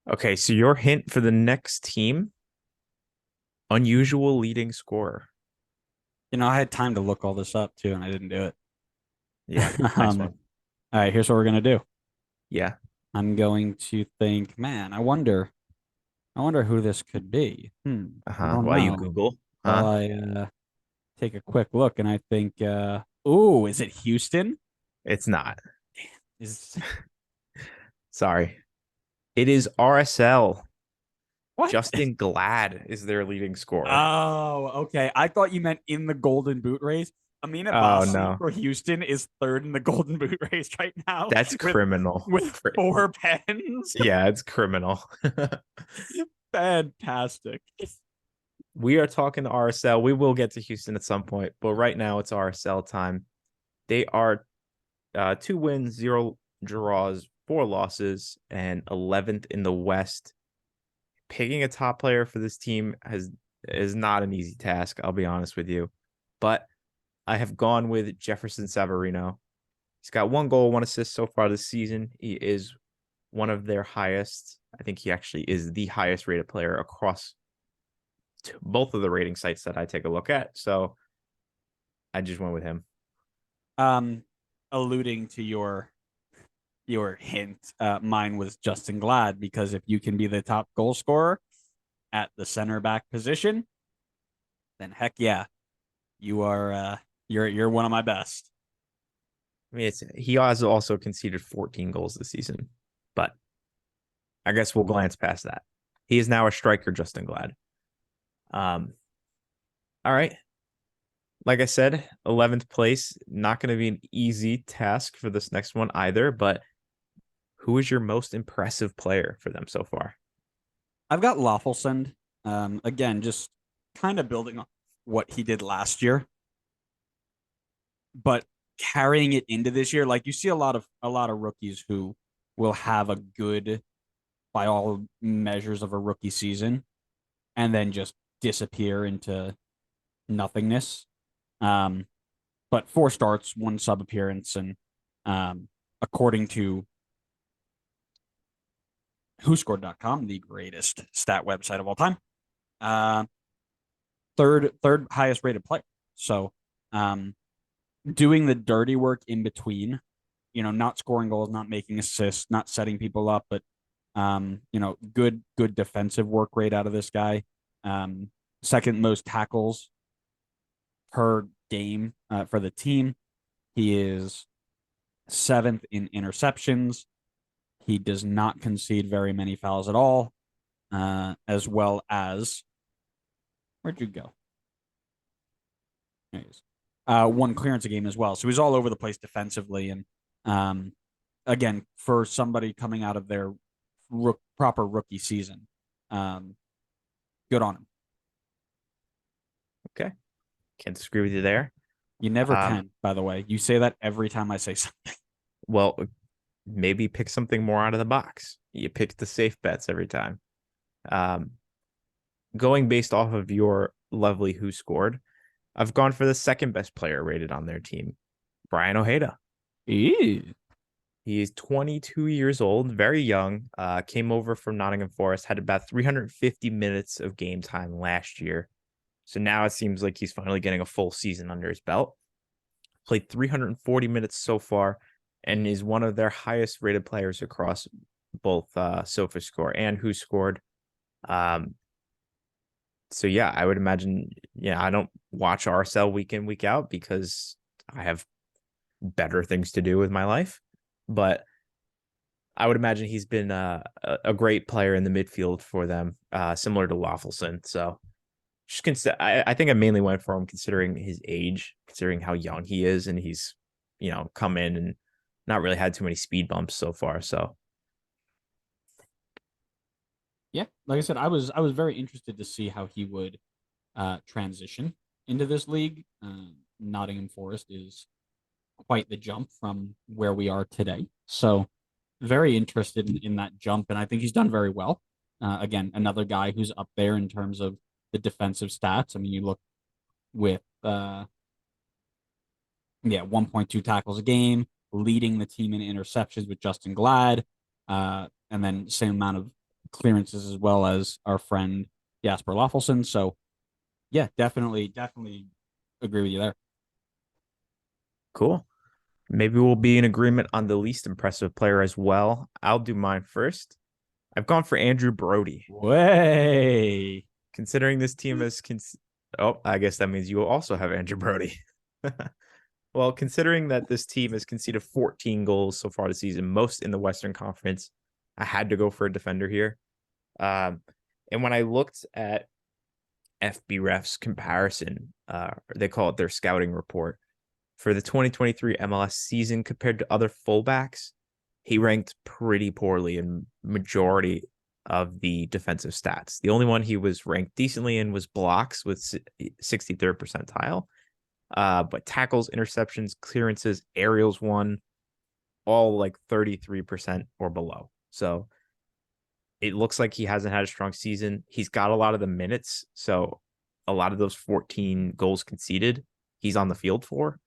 Okay, so your hint for the next team, unusual leading scorer. I had time to look all this up too, and I didn't do it. Yeah, nice um, one. all right, here's what we're gonna do. Yeah. I'm going to think, man, I wonder who this could be. I Uh-huh. don't While you know. Google, While huh? I take a quick look, and I think, ooh, is it Houston? It's not. Is Sorry. It is RSL. what? Justin Glad is their leading scorer. Oh, okay. I thought you meant in the Golden Boot race. Amina Oh Bassi no. for Houston is third in the Golden Boot race right now That's with criminal. with four pens. Yeah, it's criminal. Fantastic. We are talking to RSL. We will get to Houston at some point, but right now it's RSL time. They are 2 wins, 0 draws, 4 losses, and 11th in the West. Picking a top player for this team has is not an easy task, I'll be honest with you. But I have gone with Jefferson Savarino. He's got 1 goal, 1 assist so far this season. He is one of their highest. I think he actually is the highest rated player across both of the rating sites that I take a look at. So I just went with him. Um, alluding to your hint, mine was Justin Glad because if you can be the top goal scorer at the center back position, then heck yeah, you are you're one of my best. I mean, he has also conceded 14 goals this season, but I guess we'll glance past that. He is now a striker, Justin Glad. Um, all right. Like I said, 11th place, not going to be an easy task for this next one either, but who is your most impressive player for them so far? I've got Lawfulsend. Again, just kind of building on what he did last year, but carrying it into this year. Like you see a lot of rookies who will have a good, by all measures of a rookie season, and then just disappear into nothingness. Um, but 4 starts, 1 sub appearance, and according to WhoScored.com, the greatest stat website of all time, uh, third highest rated player. So, um, doing the dirty work in between, not scoring goals, not making assists, not setting people up, but good defensive work rate out of this guy. Um, second most tackles per game for the team. He is seventh in interceptions. He does not concede very many fouls at all, as well as where'd you go? Anyways, 1 clearance a game as well. So he's all over the place defensively. And um, again, for somebody coming out of their proper rookie season, um, good on him. Okay. Can't disagree with you there. You never Um, can, by the way. You say that every time I say something. well, maybe pick something more out of the box. You pick the safe bets every time. Um, Going based off of your lovely who scored, I've gone for the second best player rated on their team, Brian Ojeda. Ew. He is 22 years old, very young. Came over from Nottingham Forest, had about 350 minutes of game time last year. So now it seems like he's finally getting a full season under his belt. Played 340 minutes so far and is one of their highest rated players across both SofaScore and Who Scored. Um, so yeah, I would imagine. Yeah, I don't watch RSL week in week out because I have better things to do with my life. But I would imagine he's been a great player in the midfield for them, similar to Waffleson. So just I think I mainly went for him considering his age, considering how young he is, and he's come in and not really had too many speed bumps so far. So Yeah, like I said, I was very interested to see how he would transition into this league. Nottingham Forest is quite the jump from where we are today. So very interested in that jump, and I think he's done very well. Again, another guy who's up there in terms of the defensive stats. I mean, you look with 1.2 tackles a game, leading the team in interceptions with Justin Glad, and then same amount of clearances as well as our friend Jasper Loffelson. So yeah, definitely agree with you there. Cool. Maybe we'll be in agreement on the least impressive player as well. I'll do mine first. I've gone for Andrew Brody. Way. Considering this team is oh, I guess that means you will also have Andrew Brody. Well, considering that this team has conceded 14 goals so far this season, most in the Western Conference, I had to go for a defender here. Um, and when I looked at FB comparison, they call it their scouting report for the 2023 MLS season compared to other fullbacks, he ranked pretty poorly in majority of the defensive stats. The only one he was ranked decently in was blocks with 63rd percentile. But tackles, interceptions, clearances, aerials won all like 33% or below. So it looks like he hasn't had a strong season. He's got a lot of the minutes. So a lot of those 14 goals conceded, he's on the field for,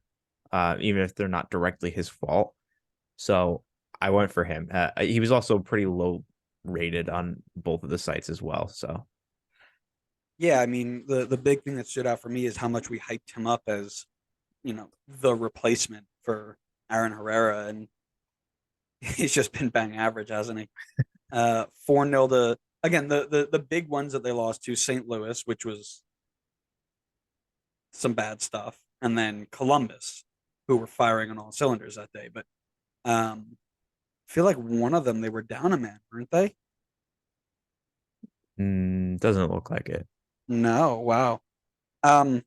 even if they're not directly his fault. So I went for him. He was also pretty low rated on both of the sites as well. So Yeah, I mean the big thing that stood out for me is how much we hyped him up as, the replacement for Aaron Herrera, and he's just been bang average, hasn't he? 4-0 to, again, the big ones that they lost to: St. Louis, which was some bad stuff, and then Columbus, who were firing on all cylinders that day. But I feel like one of them they were down a man, weren't they? doesn't look like it. No, wow. Um,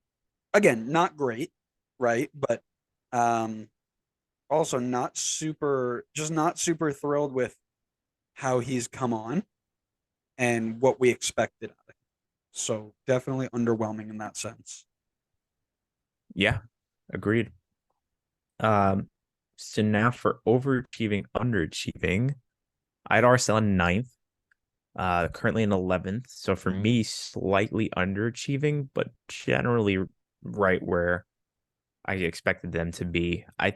Again, not great, right? But um, also not super thrilled with how he's come on and what we expected out of him. So definitely underwhelming in that sense. Yeah, agreed. Um, so now for overachieving, underachieving, I had RSL in ninth, currently in 11th. So for me, slightly underachieving, but generally right where I expected them to be. I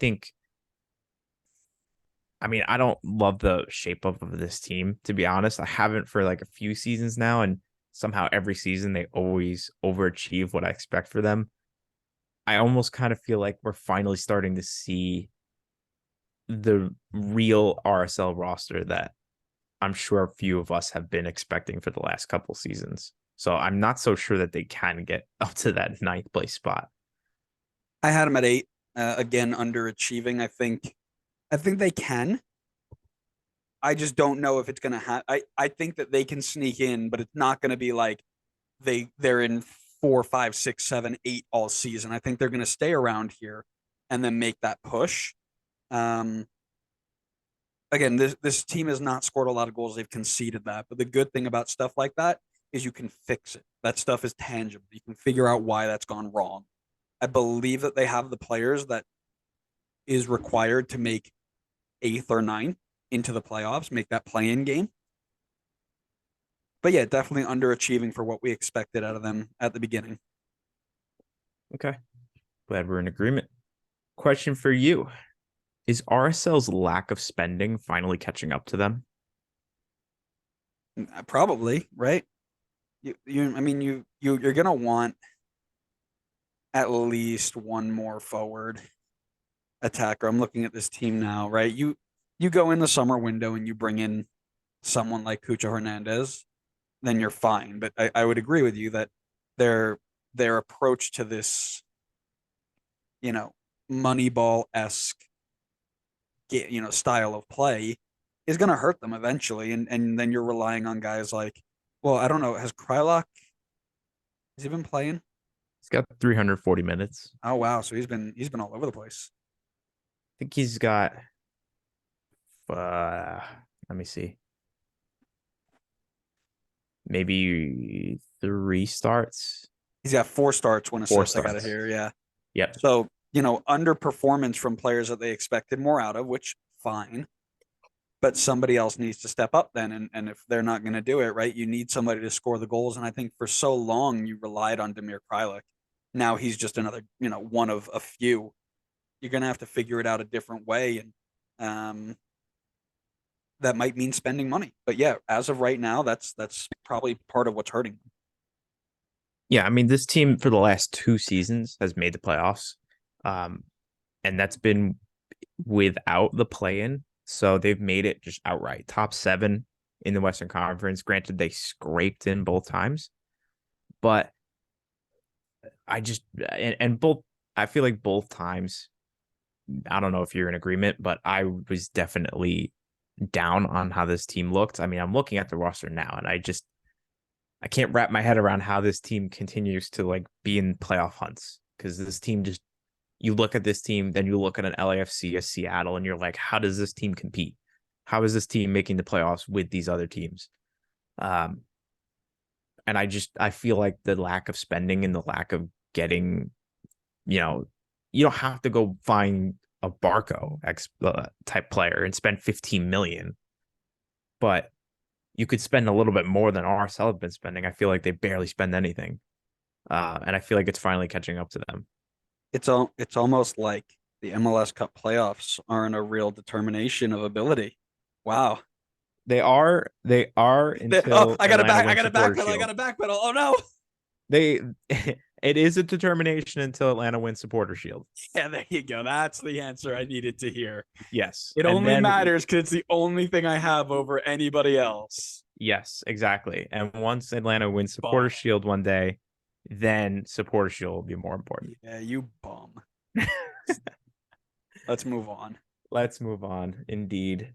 mean, I don't love the shape of this team, to be honest. I haven't for like a few seasons now, and somehow every season they always overachieve what I expect for them. I almost kind of feel like we're finally starting to see the real RSL roster that I'm sure a few of us have been expecting for the last couple seasons. So I'm not so sure that they can get up to that ninth place spot. I had him at 8. Again, underachieving. I think they can. I just don't know if it's gonna happen. I think that they can sneak in, but it's not gonna be like they're in 4, 5, 6, 7, 8 all season. I think they're gonna stay around here and then make that push. Um, Again, this team has not scored a lot of goals. They've conceded that. But the good thing about stuff like that is you can fix it. That stuff is tangible. You can figure out why that's gone wrong. I believe that they have the players that is required to make eighth or ninth into the playoffs, make that play-in game. But yeah, definitely underachieving for what we expected out of them at the beginning. Okay. Glad we're in agreement. Question for you. Is RSL's lack of spending finally catching up to them? Probably, right? I mean, you're gonna want at least one more forward attacker. I'm looking at this team now, right? You go in the summer window and you bring in someone like Cucho Hernandez, then you're fine. But I would agree with you that their their approach to this, you know, Moneyball esque, style of play is going to hurt them eventually, and then you're relying on guys like, well, I don't know, has he been playing? He's got 340 minutes. Oh wow, so he's been all over the place. I think he's got uh let me see. Maybe 3 starts. He's got 4 starts, one Four assist. I got to starts. hear, yeah. Yep. So underperformance from players that they expected more out of, which fine. But somebody else needs to step up then, and if they're not going to do it, right, you need somebody to score the goals. And I think for so long you relied on Damir Kreilach. Now he's just another, one of a few. You're going to have to figure it out a different way, and that might mean spending money. But yeah, as of right now, that's probably part of what's hurting them. Yeah, I mean, this team for the last 2 seasons has made the playoffs. Um, and that's been without the play-in. So they've made it just outright top 7 in the Western Conference. Granted, they scraped in both times, but I just and both I feel like both times, I don't know if you're in agreement, but I was definitely down on how this team looked. I mean, I'm looking at the roster now and I can't wrap my head around how this team continues to like be in playoff hunts, because this team just, you look at this team, then you look at an LAFC, a Seattle, and you're like, how does this team compete? How is this team making the playoffs with these other teams? Um, and I feel like the lack of spending and the lack of getting, you know, you don't have to go find a Barco type player and spend 15 million, but you could spend a little bit more than RSL have been spending. I feel like they barely spend anything. And I feel like it's finally catching up to them. It's almost like the MLS Cup playoffs aren't a real determination of ability. Wow. They are Oh, until Atlanta I wins gotta Supporter backpedal. I Shield. gotta backpedal. Oh no. They it is a determination until Atlanta wins Supporter Shield. Yeah, there you go. That's the answer I needed to hear. Yes. It And only then matters because it's the only thing I have over anybody else. yes, exactly. And once Atlanta wins Supporter Bum. Shield one day, then Supporter Shield will be more important. Yeah, you bum. Let's move on. Let's move on. Indeed.